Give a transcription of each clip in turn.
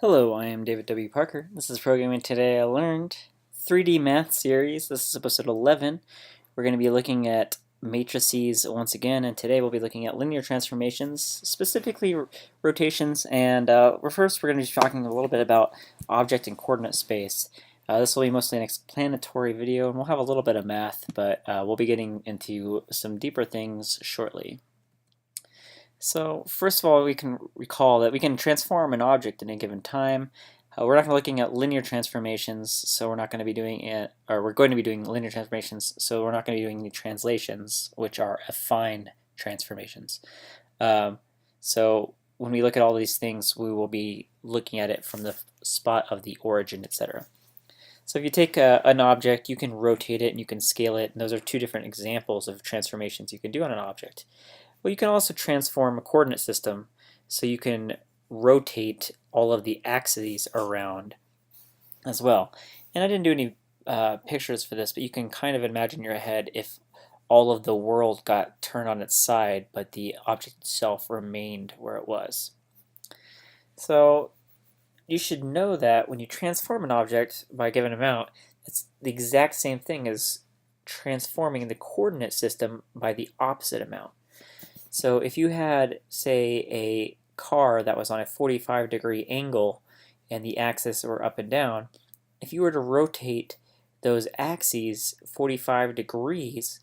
Hello, I am David W. Parker. This is Programming Today I Learned 3D Math Series. This is episode 11. We're going to be looking at matrices once again, and today we'll be looking at linear transformations, specifically rotations, and first we're going to be talking a little bit about object and coordinate space. This will be mostly an explanatory video, and we'll have a little bit of math, but we'll be getting into some deeper things shortly. So first of all, we can recall that we can transform an object in a given time. We're not going to be looking at linear transformations, so we're not going to be doing it, or we're going to be doing linear transformations, so we're not going to be doing the translations, which are affine transformations. So when we look at all these things, we will be looking at it from the spot of the origin, etc. So if you take an object, you can rotate it and you can scale it, and those are two different examples of transformations you can do on an object. Well, you can also transform a coordinate system, so you can rotate all of the axes around as well. And I didn't do any pictures for this, but you can kind of imagine in your head if all of the world got turned on its side, but the object itself remained where it was. So you should know that when you transform an object by a given amount, it's the exact same thing as transforming the coordinate system by the opposite amount. So if you had, say, a car that was on a 45-degree angle and the axes were up and down, if you were to rotate those axes 45 degrees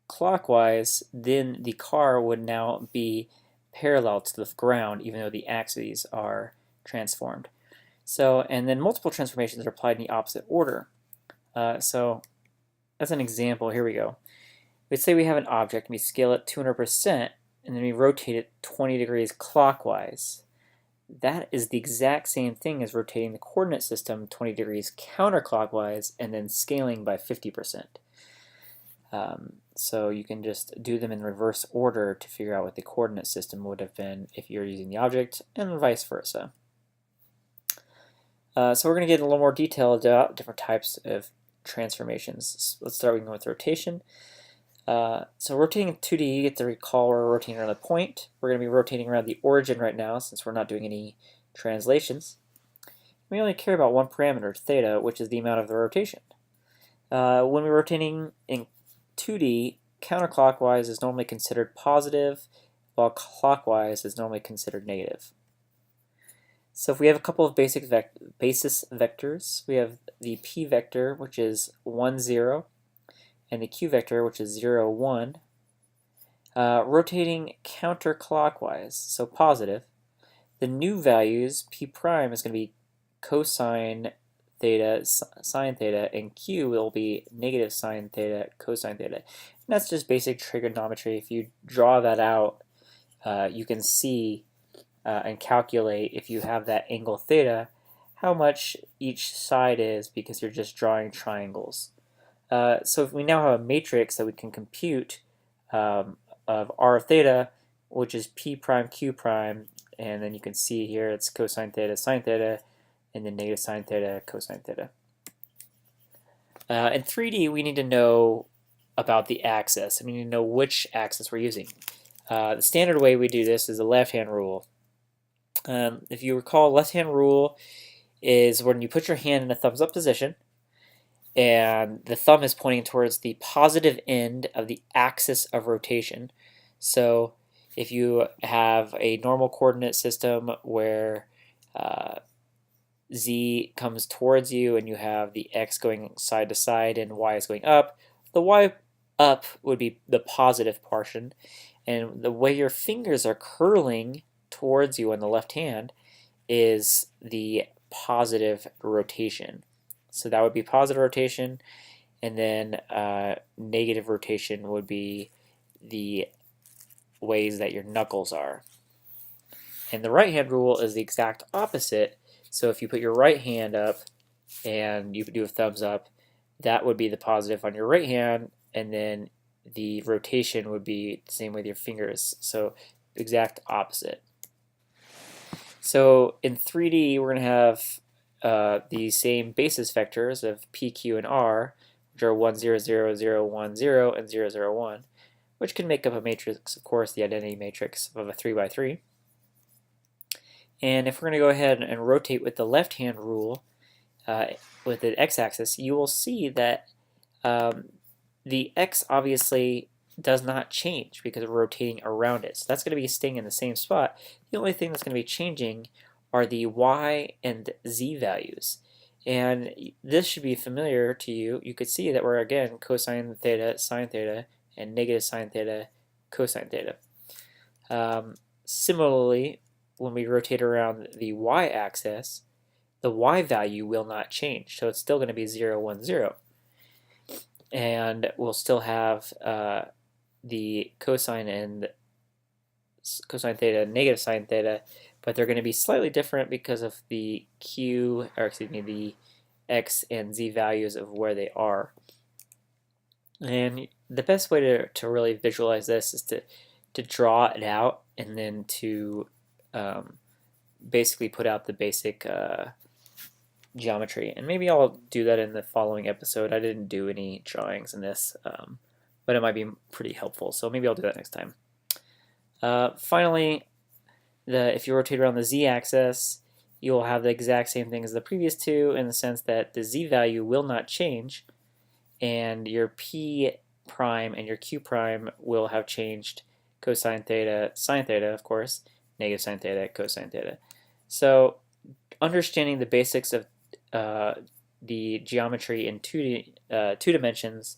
clockwise, then the car would now be parallel to the ground, even though the axes are transformed. So, and then multiple transformations are applied in the opposite order. So as an example, here we go. Let's say we have an object and we scale it 200% and then we rotate it 20 degrees clockwise. That is the exact same thing as rotating the coordinate system 20 degrees counterclockwise and then scaling by 50%. So you can just do them in reverse order to figure out what the coordinate system would have been if you're using the object, and vice versa. So we're going to get a little more detail about different types of transformations. Let's start with rotation. So rotating in 2D, you get to recall we're rotating around a point. We're going to be rotating around the origin right now since we're not doing any translations. We only care about one parameter, theta, which is the amount of the rotation. When we're rotating in 2D, counterclockwise is normally considered positive, while clockwise is normally considered negative. So if we have a couple of basis vectors, we have the p vector, which is 1, 0, and the q vector, which is 0, 1, rotating counterclockwise, so positive. The new values, p prime is going to be cosine theta, sine theta, and q will be negative sine theta, cosine theta. And that's just basic trigonometry. If you draw that out, you can see and calculate, if you have that angle theta, how much each side is, because you're just drawing triangles. So if we now have a matrix that we can compute of r of theta, which is p prime q prime, and then you can see here it's cosine theta, sine theta, and then negative sine theta, cosine theta. In 3D, we need to know about the axis, and we need to know which axis we're using. The standard way we do this is the left-hand rule. If you recall, left-hand rule is when you put your hand in a thumbs-up position, and the thumb is pointing towards the positive end of the axis of rotation. So if you have a normal coordinate system where z comes towards you and you have the x going side to side and y is going up, the y up would be the positive portion, and the way your fingers are curling towards you on the left hand is the positive rotation. So that would be positive rotation, and then negative rotation would be the ways that your knuckles are. And the right hand rule is the exact opposite. So if you put your right hand up and you do a thumbs up, that would be the positive on your right hand, and then the rotation would be the same with your fingers. So exact opposite. So in 3D, we're going to have the same basis vectors of p, q, and r, which are 1, 0, 0, 0, 1, 0, and 0, 0, 1, which can make up a matrix, of course, the identity matrix of a 3 by 3. And if we're going to go ahead and rotate with the left-hand rule with the x-axis, you will see that the x obviously does not change because we're rotating around it. So that's going to be staying in the same spot. The only thing that's going to be changing are the y and z values. And this should be familiar to you. You could see that we're, again, cosine theta, sine theta, and negative sine theta, cosine theta. Similarly, when we rotate around the y-axis, the y value will not change. So it's still going to be 0, 1, 0. And we'll still have the cosine and cosine theta, negative sine theta, but they're going to be slightly different because of the the x and z values of where they are. And the best way to really visualize this is to draw it out and then to basically put out the basic geometry. And maybe I'll do that in the following episode. I didn't do any drawings in this, but it might be pretty helpful. So maybe I'll do that next time. Finally, if you rotate around the z-axis, you'll have the exact same thing as the previous two in the sense that the z value will not change, and your p prime and your q prime will have changed cosine theta, sine theta, of course, negative sine theta, cosine theta. So understanding the basics of the geometry in two dimensions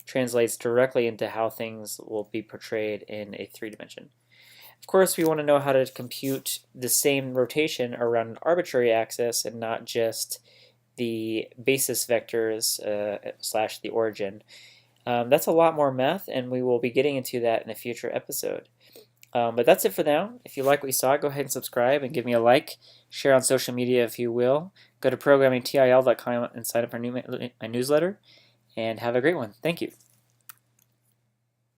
translates directly into how things will be portrayed in a 3-dimension. Of course, we want to know how to compute the same rotation around an arbitrary axis and not just the basis vectors / the origin. That's a lot more math, and we will be getting into that in a future episode. But that's it for now. If you like what you saw, go ahead and subscribe and give me a like. Share on social media if you will. Go to ProgrammingTIL.com and sign up for my newsletter. And have a great one. Thank you.